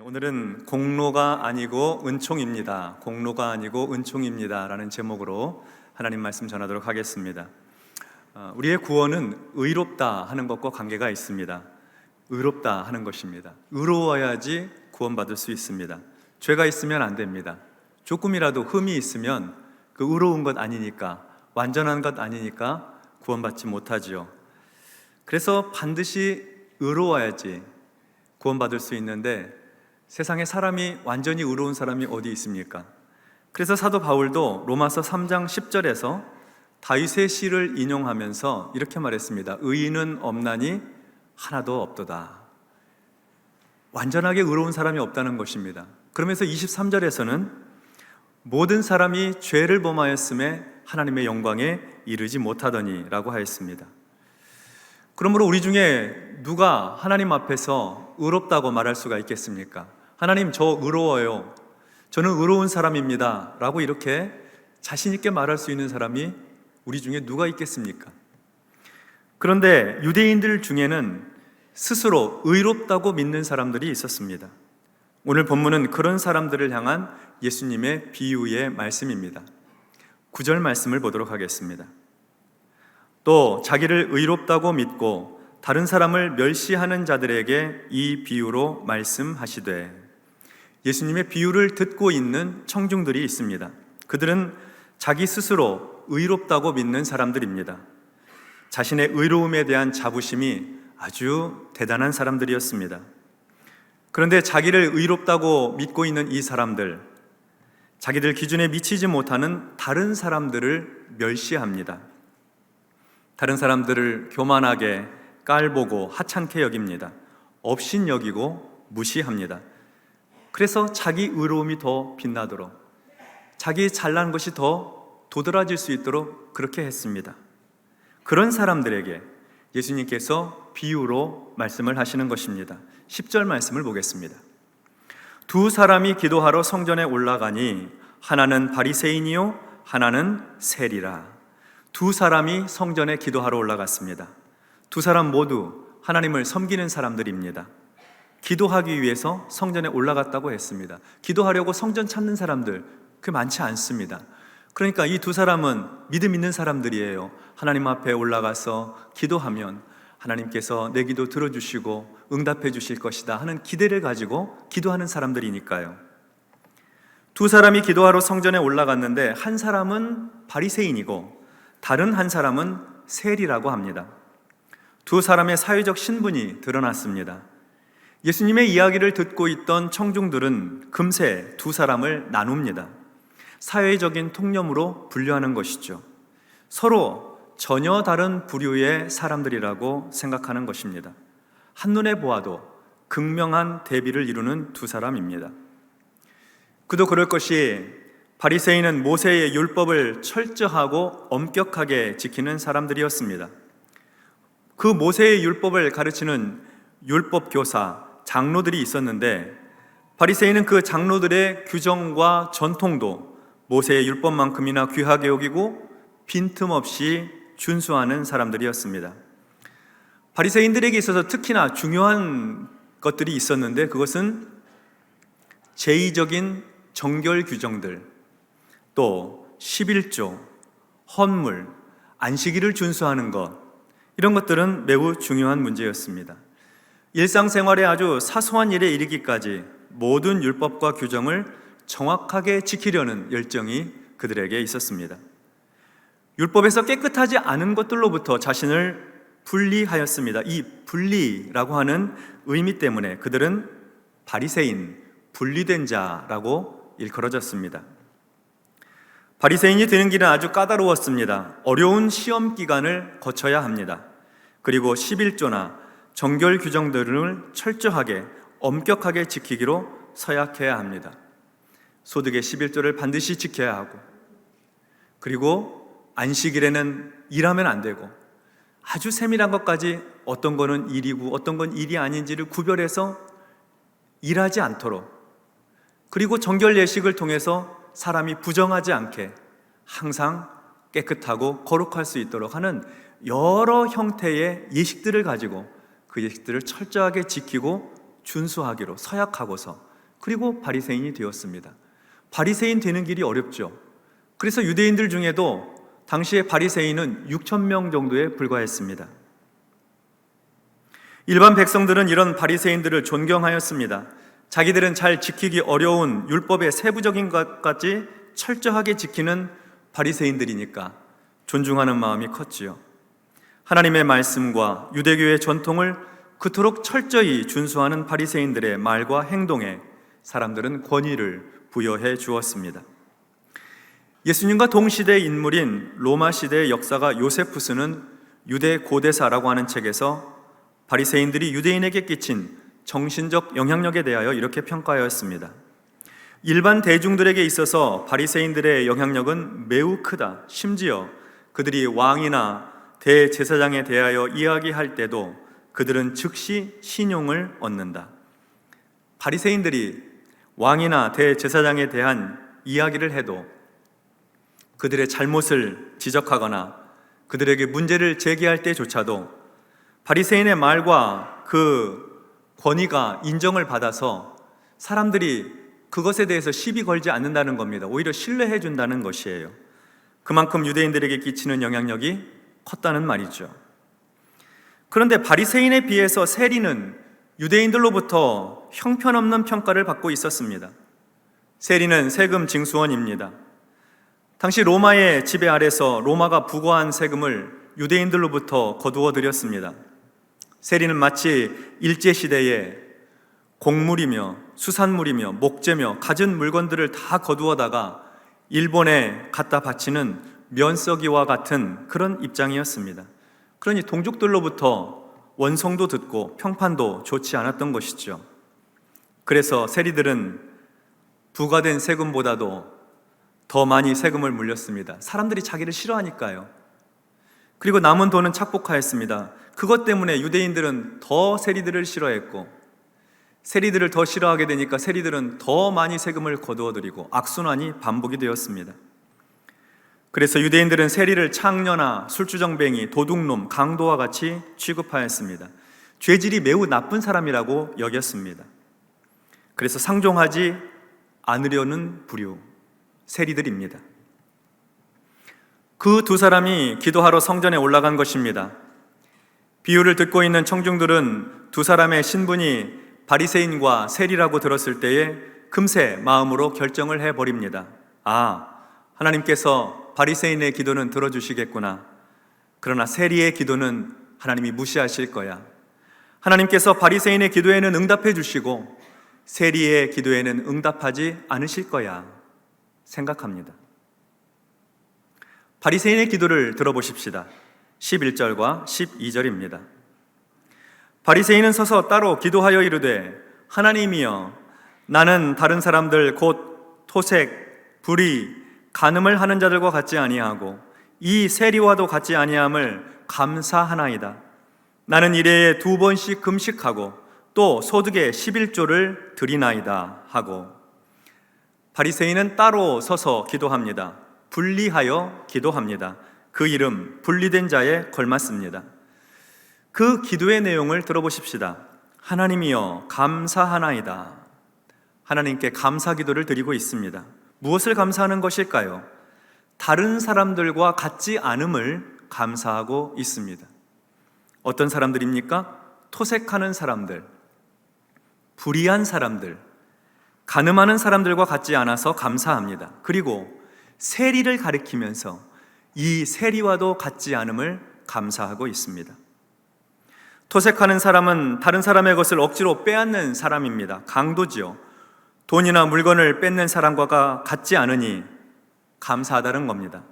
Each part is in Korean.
오늘은 공로가 아니고 은총입니다. 공로가 아니고 은총입니다 라는 제목으로 하나님 말씀 전하도록 하겠습니다. 우리의 구원은 의롭다 하는 것과 관계가 있습니다. 의롭다 하는 것입니다. 의로워야지 구원받을 수 있습니다. 죄가 있으면 안 됩니다. 조금이라도 흠이 있으면 그 의로운 것 아니니까, 완전한 것 아니니까 구원받지 못하지요. 그래서 반드시 의로워야지 구원받을 수 있는데 세상에 사람이 완전히 의로운 사람이 어디 있습니까? 그래서 사도 바울도 로마서 3장 10절에서 다윗의 시를 인용하면서 이렇게 말했습니다. 의인은 없나니 하나도 없도다. 완전하게 의로운 사람이 없다는 것입니다. 그러면서 23절에서는 모든 사람이 죄를 범하였음에 하나님의 영광에 이르지 못하더니 라고 하였습니다. 그러므로 우리 중에 누가 하나님 앞에서 의롭다고 말할 수가 있겠습니까? 하나님, 저 의로워요. 저는 의로운 사람입니다 라고 이렇게 자신 있게 말할 수 있는 사람이 우리 중에 누가 있겠습니까? 그런데 유대인들 중에는 스스로 의롭다고 믿는 사람들이 있었습니다. 오늘 본문은 그런 사람들을 향한 예수님의 비유의 말씀입니다. 9절 말씀을 보도록 하겠습니다. 또 자기를 의롭다고 믿고 다른 사람을 멸시하는 자들에게 이 비유로 말씀하시되, 예수님의 비유를 듣고 있는 청중들이 있습니다. 그들은 자기 스스로 의롭다고 믿는 사람들입니다. 자신의 의로움에 대한 자부심이 아주 대단한 사람들이었습니다. 그런데 자기를 의롭다고 믿고 있는 이 사람들, 자기들 기준에 미치지 못하는 다른 사람들을 멸시합니다. 다른 사람들을 교만하게 깔보고 하찮게 여깁니다. 업신여기고 무시합니다. 그래서 자기 의로움이 더 빛나도록, 자기 잘난 것이 더 도드라질 수 있도록 그렇게 했습니다. 그런 사람들에게 예수님께서 비유로 말씀을 하시는 것입니다. 10절 말씀을 보겠습니다. 두 사람이 기도하러 성전에 올라가니 하나는 바리새인이요 하나는 세리라. 두 사람이 성전에 기도하러 올라갔습니다. 두 사람 모두 하나님을 섬기는 사람들입니다. 기도하기 위해서 성전에 올라갔다고 했습니다. 기도하려고 성전 찾는 사람들 그렇게 많지 않습니다. 그러니까 이 두 사람은 믿음 있는 사람들이에요. 하나님 앞에 올라가서 기도하면 하나님께서 내 기도 들어주시고 응답해 주실 것이다 하는 기대를 가지고 기도하는 사람들이니까요. 두 사람이 기도하러 성전에 올라갔는데 한 사람은 바리새인이고 다른 한 사람은 세리라고 합니다. 두 사람의 사회적 신분이 드러났습니다. 예수님의 이야기를 듣고 있던 청중들은 금세 두 사람을 나눕니다. 사회적인 통념으로 분류하는 것이죠. 서로 전혀 다른 부류의 사람들이라고 생각하는 것입니다. 한눈에 보아도 극명한 대비를 이루는 두 사람입니다. 그도 그럴 것이 바리새인은 모세의 율법을 철저하고 엄격하게 지키는 사람들이었습니다. 그 모세의 율법을 가르치는 율법 교사, 장로들이 있었는데 바리새인은 그 장로들의 규정과 전통도 모세의 율법만큼이나 귀하게 여기고 빈틈없이 준수하는 사람들이었습니다. 바리새인들에게 있어서 특히나 중요한 것들이 있었는데 그것은 제의적인 정결 규정들, 또 11조, 헌물, 안식일을 준수하는 것, 이런 것들은 매우 중요한 문제였습니다. 일상생활에 아주 사소한 일에 이르기까지 모든 율법과 규정을 정확하게 지키려는 열정이 그들에게 있었습니다. 율법에서 깨끗하지 않은 것들로부터 자신을 분리하였습니다. 이 분리라고 하는 의미 때문에 그들은 바리새인, 분리된 자라고 일컬어졌습니다. 바리새인이 되는 길은 아주 까다로웠습니다. 어려운 시험 기간을 거쳐야 합니다. 그리고 11조나 정결 규정들을 철저하게 엄격하게 지키기로 서약해야 합니다. 소득의 11조를 반드시 지켜야 하고, 그리고 안식일에는 일하면 안 되고, 아주 세밀한 것까지 어떤 거는 일이고 어떤 건 일이 아닌지를 구별해서 일하지 않도록, 그리고 정결 예식을 통해서 사람이 부정하지 않게 항상 깨끗하고 거룩할 수 있도록 하는 여러 형태의 예식들을 가지고 그 예식들을 철저하게 지키고 준수하기로 서약하고서 그리고 바리새인이 되었습니다. 바리새인 되는 길이 어렵죠. 그래서 유대인들 중에도 당시에 바리새인은 6천 명 정도에 불과했습니다. 일반 백성들은 이런 바리새인들을 존경하였습니다. 자기들은 잘 지키기 어려운 율법의 세부적인 것까지 철저하게 지키는 바리새인들이니까 존중하는 마음이 컸지요. 하나님의 말씀과 유대교의 전통을 그토록 철저히 준수하는 바리새인들의 말과 행동에 사람들은 권위를 부여해 주었습니다. 예수님과 동시대의 인물인 로마 시대의 역사가 요세푸스는 유대 고대사라고 하는 책에서 바리새인들이 유대인에게 끼친 정신적 영향력에 대하여 이렇게 평가하였습니다. 일반 대중들에게 있어서 바리새인들의 영향력은 매우 크다. 심지어 그들이 왕이나 대제사장에 대하여 이야기할 때도 그들은 즉시 신용을 얻는다. 바리새인들이 왕이나 대제사장에 대한 이야기를 해도 그들의 잘못을 지적하거나 그들에게 문제를 제기할 때조차도 바리새인의 말과 그 권위가 인정을 받아서 사람들이 그것에 대해서 시비 걸지 않는다는 겁니다. 오히려 신뢰해 준다는 것이에요. 그만큼 유대인들에게 끼치는 영향력이 컸다는 말이죠. 그런데 바리새인에 비해서 세리는 유대인들로부터 형편없는 평가를 받고 있었습니다. 세리는 세금 징수원입니다. 당시 로마의 지배 아래서 로마가 부과한 세금을 유대인들로부터 거두어 들였습니다. 세리는 마치 일제시대에 곡물이며 수산물이며 목재며 갖은 물건들을 다 거두어다가 일본에 갖다 바치는 면서기와 같은 그런 입장이었습니다. 그러니 동족들로부터 원성도 듣고 평판도 좋지 않았던 것이죠. 그래서 세리들은 부과된 세금보다도 더 많이 세금을 물렸습니다. 사람들이 자기를 싫어하니까요. 그리고 남은 돈은 착복하였습니다. 그것 때문에 유대인들은 더 세리들을 싫어했고, 세리들을 더 싫어하게 되니까 세리들은 더 많이 세금을 거두어들이고 악순환이 반복이 되었습니다. 그래서 유대인들은 세리를 창녀나 술주정뱅이, 도둑놈, 강도와 같이 취급하였습니다. 죄질이 매우 나쁜 사람이라고 여겼습니다. 그래서 상종하지 않으려는 부류, 세리들입니다. 그 두 사람이 기도하러 성전에 올라간 것입니다. 비유를 듣고 있는 청중들은 두 사람의 신분이 바리새인과 세리라고 들었을 때에 금세 마음으로 결정을 해버립니다. 아, 하나님께서 바리새인의 기도는 들어주시겠구나. 그러나 세리의 기도는 하나님이 무시하실 거야. 하나님께서 바리새인의 기도에는 응답해 주시고 세리의 기도에는 응답하지 않으실 거야 생각합니다. 바리새인의 기도를 들어보십시다. 11절과 12절입니다. 바리새인은 서서 따로 기도하여 이르되 하나님이여, 나는 다른 사람들 곧 토색, 불의, 간음을 하는 자들과 같지 아니하고 이 세리와도 같지 아니함을 감사하나이다. 나는 일해에 2번씩 금식하고 또 소득의 11조를 드리나이다 하고. 바리새인은 따로 서서 기도합니다. 분리하여 기도합니다. 그 이름 분리된 자에 걸맞습니다. 그 기도의 내용을 들어보십시다. 하나님이여 감사하나이다. 하나님께 감사 기도를 드리고 있습니다. 무엇을 감사하는 것일까요? 다른 사람들과 같지 않음을 감사하고 있습니다. 어떤 사람들입니까? 토색하는 사람들, 불의한 사람들, 간음하는 사람들과 같지 않아서 감사합니다. 그리고 세리를 가리키면서 이 세리와도 같지 않음을 감사하고 있습니다. 토색하는 사람은 다른 사람의 것을 억지로 빼앗는 사람입니다. 강도지요. 돈이나 물건을 뺏는 사람과 같지 않으니 감사하다는 겁니다.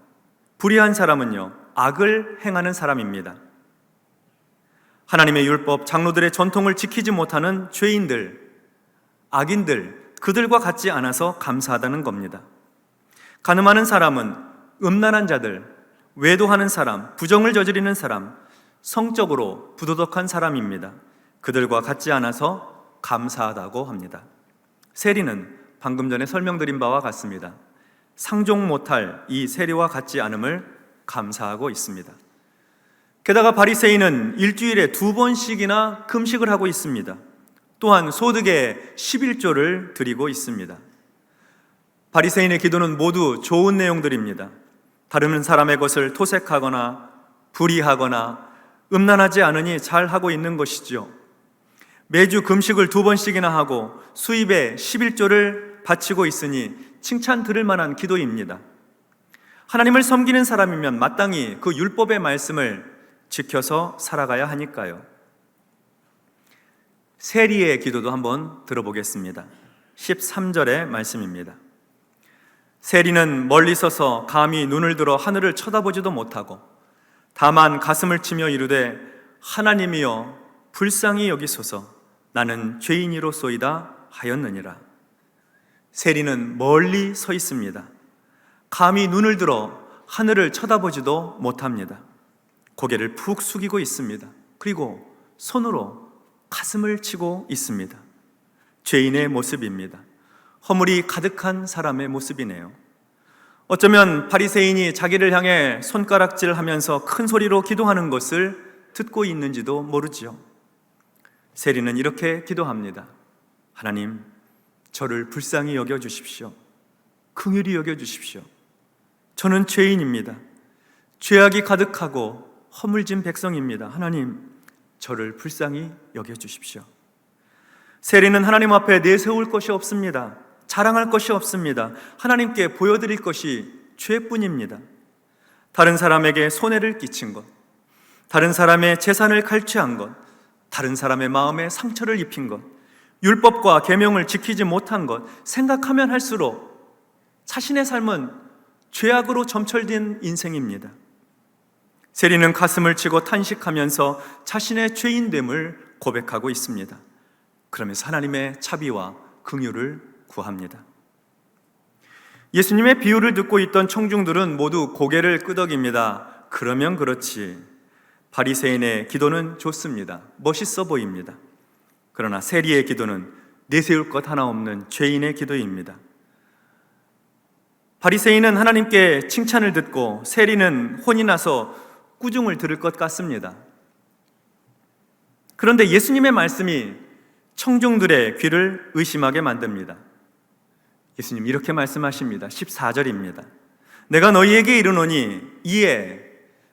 불의한 사람은요, 악을 행하는 사람입니다. 하나님의 율법, 장로들의 전통을 지키지 못하는 죄인들, 악인들, 그들과 같지 않아서 감사하다는 겁니다. 간음하는 사람은 음란한 자들, 외도하는 사람, 부정을 저지르는 사람, 성적으로 부도덕한 사람입니다. 그들과 같지 않아서 감사하다고 합니다. 세리는 방금 전에 설명드린 바와 같습니다. 상종 못할 이 세리와 같지 않음을 감사하고 있습니다. 게다가 바리새인은 일주일에 2번씩이나 금식을 하고 있습니다. 또한 소득의 11조를 드리고 있습니다. 바리새인의 기도는 모두 좋은 내용들입니다. 다른 사람의 것을 토색하거나 불의하거나 음란하지 않으니 잘하고 있는 것이죠. 매주 금식을 2번씩이나 하고 수입의 11조를 바치고 있으니 칭찬 들을 만한 기도입니다. 하나님을 섬기는 사람이면 마땅히 그 율법의 말씀을 지켜서 살아가야 하니까요. 세리의 기도도 한번 들어보겠습니다. 13절의 말씀입니다. 세리는 멀리 서서 감히 눈을 들어 하늘을 쳐다보지도 못하고 다만 가슴을 치며 이르되 하나님이여 불쌍히 여기소서 나는 죄인이로소이다 하였느니라. 세리는 멀리 서 있습니다. 감히 눈을 들어 하늘을 쳐다보지도 못합니다. 고개를 푹 숙이고 있습니다. 그리고 손으로 가슴을 치고 있습니다. 죄인의 모습입니다. 허물이 가득한 사람의 모습이네요. 어쩌면 바리새인이 자기를 향해 손가락질하면서 큰 소리로 기도하는 것을 듣고 있는지도 모르지요. 세리는 이렇게 기도합니다. 하나님, 저를 불쌍히 여겨주십시오. 긍휼히 여겨주십시오. 저는 죄인입니다. 죄악이 가득하고 허물진 백성입니다. 하나님, 저를 불쌍히 여겨주십시오. 세리는 하나님 앞에 내세울 것이 없습니다. 자랑할 것이 없습니다. 하나님께 보여드릴 것이 죄뿐입니다. 다른 사람에게 손해를 끼친 것, 다른 사람의 재산을 갈취한 것, 다른 사람의 마음에 상처를 입힌 것, 율법과 계명을 지키지 못한 것, 생각하면 할수록 자신의 삶은 죄악으로 점철된 인생입니다. 세리는 가슴을 치고 탄식하면서 자신의 죄인됨을 고백하고 있습니다. 그러면서 하나님의 자비와 긍휼을 구합니다. 예수님의 비유를 듣고 있던 청중들은 모두 고개를 끄덕입니다. 그러면 그렇지, 바리새인의 기도는 좋습니다. 멋있어 보입니다. 그러나 세리의 기도는 내세울 것 하나 없는 죄인의 기도입니다. 바리새인은 하나님께 칭찬을 듣고 세리는 혼이 나서 꾸중을 들을 것 같습니다. 그런데 예수님의 말씀이 청중들의 귀를 의심하게 만듭니다. 예수님 이렇게 말씀하십니다. 14절입니다. 내가 너희에게 이르노니 이에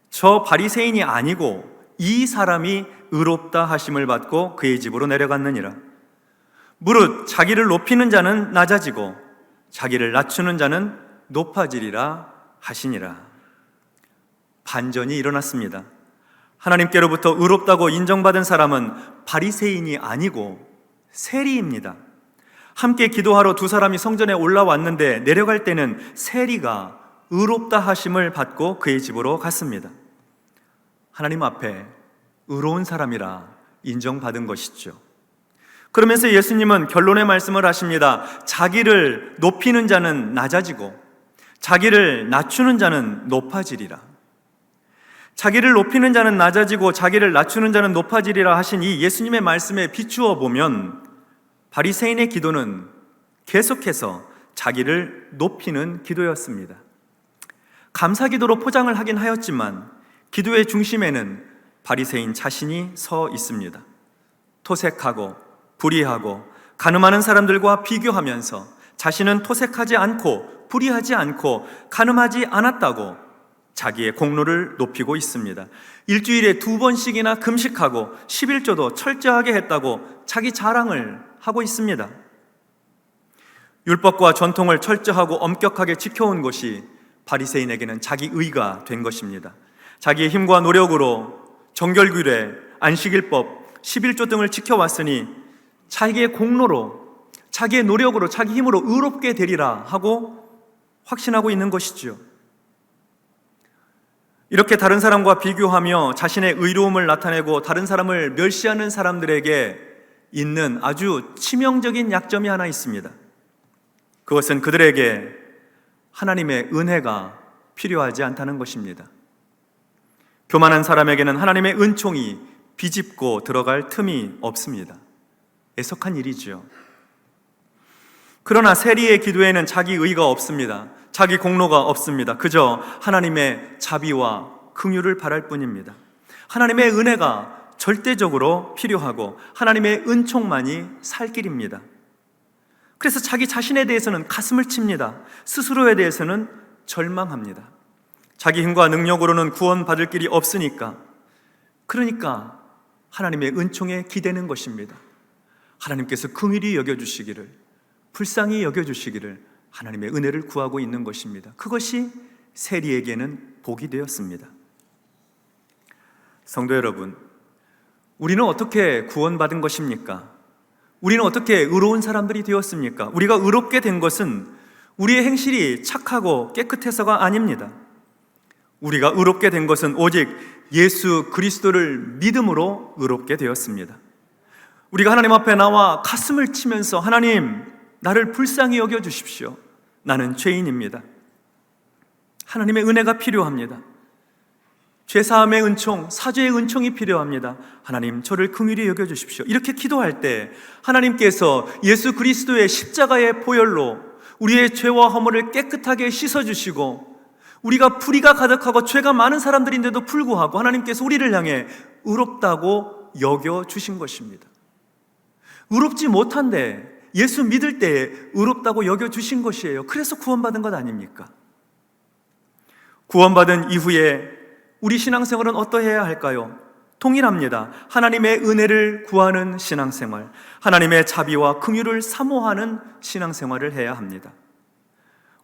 저 바리새인이 아니고 이 사람이 의롭다 하심을 받고 그의 집으로 내려갔느니라. 무릇 자기를 높이는 자는 낮아지고 자기를 낮추는 자는 높아지리라 하시니라. 반전이 일어났습니다. 하나님께로부터 의롭다고 인정받은 사람은 바리새인이 아니고 세리입니다. 함께 기도하러 두 사람이 성전에 올라왔는데 내려갈 때는 세리가 의롭다 하심을 받고 그의 집으로 갔습니다. 하나님 앞에 의로운 사람이라 인정받은 것이죠. 그러면서 예수님은 결론의 말씀을 하십니다. 자기를 높이는 자는 낮아지고 자기를 낮추는 자는 높아지리라. 자기를 높이는 자는 낮아지고 자기를 낮추는 자는 높아지리라 하신 이 예수님의 말씀에 비추어 보면 바리새인의 기도는 계속해서 자기를 높이는 기도였습니다. 감사기도로 포장을 하긴 하였지만 기도의 중심에는 바리새인 자신이 서 있습니다. 토색하고 불의하고 간음하는 사람들과 비교하면서 자신은 토색하지 않고 불의하지 않고 간음하지 않았다고 자기의 공로를 높이고 있습니다. 일주일에 2번씩이나 금식하고 11조도 철저하게 했다고 자기 자랑을 하고 있습니다. 율법과 전통을 철저하고 엄격하게 지켜온 것이 바리새인에게는 자기 의가 된 것입니다. 자기의 힘과 노력으로 정결규례, 안식일법, 11조 등을 지켜왔으니 자기의 공로로, 자기의 노력으로, 자기 힘으로 의롭게 되리라 하고 확신하고 있는 것이죠. 이렇게 다른 사람과 비교하며 자신의 의로움을 나타내고 다른 사람을 멸시하는 사람들에게 있는 아주 치명적인 약점이 하나 있습니다. 그것은 그들에게 하나님의 은혜가 필요하지 않다는 것입니다. 교만한 사람에게는 하나님의 은총이 비집고 들어갈 틈이 없습니다. 애석한 일이죠. 그러나 세리의 기도에는 자기 의가 없습니다. 자기 공로가 없습니다. 그저 하나님의 자비와 긍휼을 바랄 뿐입니다. 하나님의 은혜가 절대적으로 필요하고 하나님의 은총만이 살 길입니다. 그래서 자기 자신에 대해서는 가슴을 칩니다. 스스로에 대해서는 절망합니다. 자기 힘과 능력으로는 구원받을 길이 없으니까, 그러니까 하나님의 은총에 기대는 것입니다. 하나님께서 긍휼히 여겨주시기를, 불쌍히 여겨주시기를 하나님의 은혜를 구하고 있는 것입니다. 그것이 세리에게는 복이 되었습니다. 성도 여러분, 우리는 어떻게 구원받은 것입니까? 우리는 어떻게 의로운 사람들이 되었습니까? 우리가 의롭게 된 것은 우리의 행실이 착하고 깨끗해서가 아닙니다. 우리가 의롭게 된 것은 오직 예수 그리스도를 믿음으로 의롭게 되었습니다. 우리가 하나님 앞에 나와 가슴을 치면서 하나님, 나를 불쌍히 여겨주십시오. 나는 죄인입니다. 하나님의 은혜가 필요합니다. 죄사함의 은총, 사죄의 은총이 필요합니다. 하나님, 저를 긍휼히 여겨주십시오. 이렇게 기도할 때 하나님께서 예수 그리스도의 십자가의 보혈로 우리의 죄와 허물을 깨끗하게 씻어주시고, 우리가 불의가 가득하고 죄가 많은 사람들인데도 불구하고 하나님께서 우리를 향해 의롭다고 여겨주신 것입니다. 의롭지 못한데 예수 믿을 때에 의롭다고 여겨주신 것이에요. 그래서 구원받은 것 아닙니까? 구원받은 이후에 우리 신앙생활은 어떠해야 할까요? 동일합니다. 하나님의 은혜를 구하는 신앙생활, 하나님의 자비와 긍휼을 사모하는 신앙생활을 해야 합니다.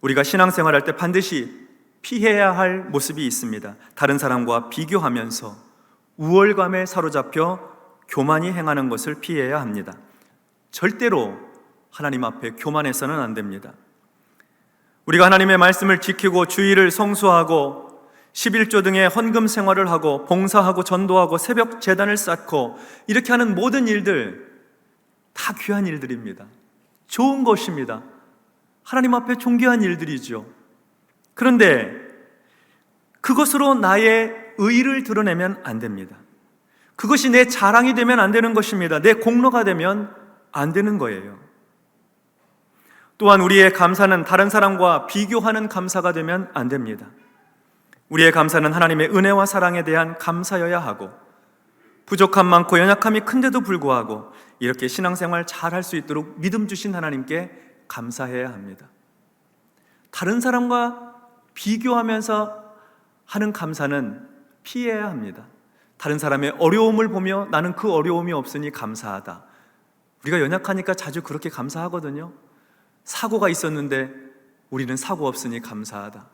우리가 신앙생활할 때 반드시 피해야 할 모습이 있습니다. 다른 사람과 비교하면서 우월감에 사로잡혀 교만이 행하는 것을 피해야 합니다. 절대로 하나님 앞에 교만해서는 안 됩니다. 우리가 하나님의 말씀을 지키고 주일을 성수하고 11조 등의 헌금 생활을 하고 봉사하고 전도하고 새벽 제단을 쌓고 이렇게 하는 모든 일들 다 귀한 일들입니다. 좋은 것입니다. 하나님 앞에 존귀한 일들이죠. 그런데 그것으로 나의 의의를 드러내면 안 됩니다. 그것이 내 자랑이 되면 안 되는 것입니다. 내 공로가 되면 안 되는 거예요. 또한 우리의 감사는 다른 사람과 비교하는 감사가 되면 안 됩니다. 우리의 감사는 하나님의 은혜와 사랑에 대한 감사여야 하고, 부족함 많고 연약함이 큰데도 불구하고 이렇게 신앙생활 잘 할 수 있도록 믿음 주신 하나님께 감사해야 합니다. 다른 사람과 비교하면서 하는 감사는 피해야 합니다. 다른 사람의 어려움을 보며 나는 그 어려움이 없으니 감사하다. 우리가 연약하니까 자주 그렇게 감사하거든요. 사고가 있었는데 우리는 사고 없으니 감사하다.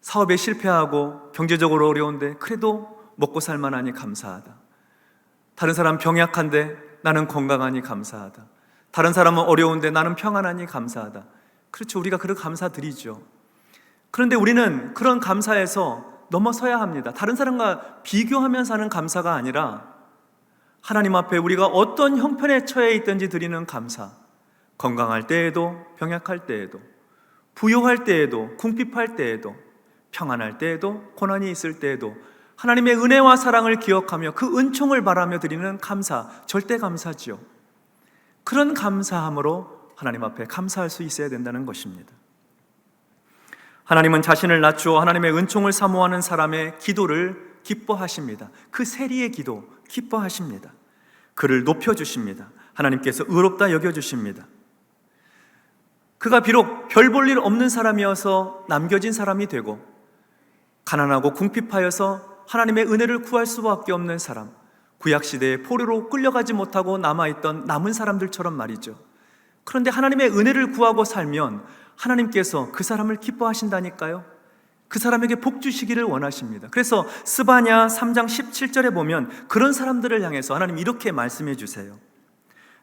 사업에 실패하고 경제적으로 어려운데 그래도 먹고 살만하니 감사하다. 다른 사람 병약한데 나는 건강하니 감사하다. 다른 사람은 어려운데 나는 평안하니 감사하다. 그렇죠. 우리가 그런 감사드리죠. 그런데 우리는 그런 감사에서 넘어서야 합니다. 다른 사람과 비교하면서 하는 감사가 아니라 하나님 앞에 우리가 어떤 형편에 처해 있든지 드리는 감사, 건강할 때에도 병약할 때에도 부요할 때에도 궁핍할 때에도 평안할 때에도 고난이 있을 때에도 하나님의 은혜와 사랑을 기억하며 그 은총을 바라며 드리는 감사, 절대 감사지요. 그런 감사함으로 하나님 앞에 감사할 수 있어야 된다는 것입니다. 하나님은 자신을 낮추어 하나님의 은총을 사모하는 사람의 기도를 기뻐하십니다. 그 세리의 기도 기뻐하십니다. 그를 높여주십니다. 하나님께서 의롭다 여겨주십니다. 그가 비록 별 볼 일 없는 사람이어서 남겨진 사람이 되고 가난하고 궁핍하여서 하나님의 은혜를 구할 수밖에 없는 사람, 구약시대에 포로로 끌려가지 못하고 남아있던 남은 사람들처럼 말이죠. 그런데 하나님의 은혜를 구하고 살면 하나님께서 그 사람을 기뻐하신다니까요. 그 사람에게 복 주시기를 원하십니다. 그래서 스바냐 3장 17절에 보면 그런 사람들을 향해서 하나님 이렇게 말씀해 주세요.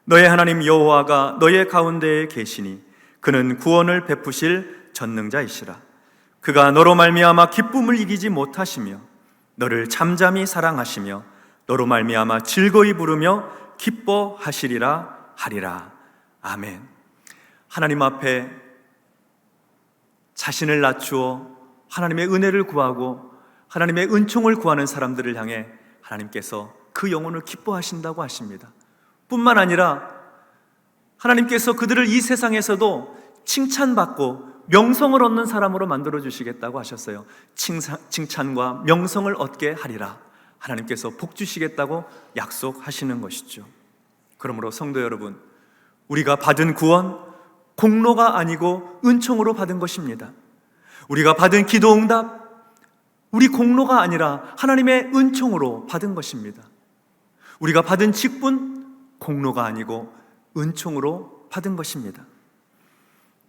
너의 하나님 여호와가 너의 가운데에 계시니 그는 구원을 베푸실 전능자이시라. 그가 너로 말미암아 기쁨을 이기지 못하시며 너를 잠잠히 사랑하시며 너로 말미암아 즐거이 부르며 기뻐하시리라 하리라. 아멘. 하나님 앞에 자신을 낮추어 하나님의 은혜를 구하고 하나님의 은총을 구하는 사람들을 향해 하나님께서 그 영혼을 기뻐하신다고 하십니다. 뿐만 아니라 하나님께서 그들을 이 세상에서도 칭찬받고 명성을 얻는 사람으로 만들어 주시겠다고 하셨어요. 칭찬과 명성을 얻게 하리라. 하나님께서 복 주시겠다고 약속하시는 것이죠. 그러므로 성도 여러분, 우리가 받은 구원 공로가 아니고 은총으로 받은 것입니다. 우리가 받은 기도 응답 우리 공로가 아니라 하나님의 은총으로 받은 것입니다. 우리가 받은 직분 공로가 아니고 은총으로 받은 것입니다.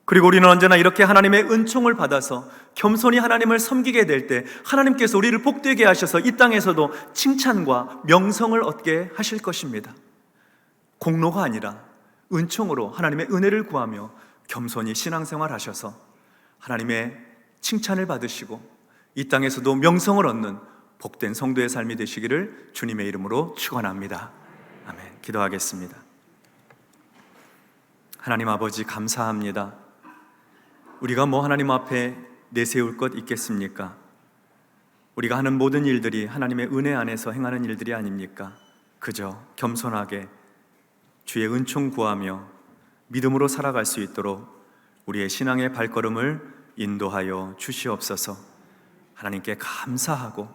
그리고 우리는 언제나 이렇게 하나님의 은총을 받아서 겸손히 하나님을 섬기게 될 때 하나님께서 우리를 복되게 하셔서 이 땅에서도 칭찬과 명성을 얻게 하실 것입니다. 공로가 아니라 은총으로 하나님의 은혜를 구하며 겸손히 신앙생활 하셔서 하나님의 칭찬을 받으시고 이 땅에서도 명성을 얻는 복된 성도의 삶이 되시기를 주님의 이름으로 축원합니다. 아멘. 기도하겠습니다. 하나님 아버지, 감사합니다. 우리가 하나님 앞에 내세울 것 있겠습니까? 우리가 하는 모든 일들이 하나님의 은혜 안에서 행하는 일들이 아닙니까? 그저 겸손하게 주의 은총 구하며 믿음으로 살아갈 수 있도록 우리의 신앙의 발걸음을 인도하여 주시옵소서. 하나님께 감사하고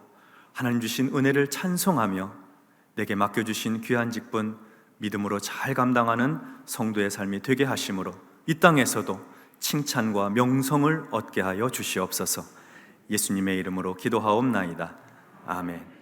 하나님 주신 은혜를 찬송하며 내게 맡겨주신 귀한 직분 믿음으로 잘 감당하는 성도의 삶이 되게 하심으로 이 땅에서도 칭찬과 명성을 얻게 하여 주시옵소서. 예수님의 이름으로 기도하옵나이다. 아멘.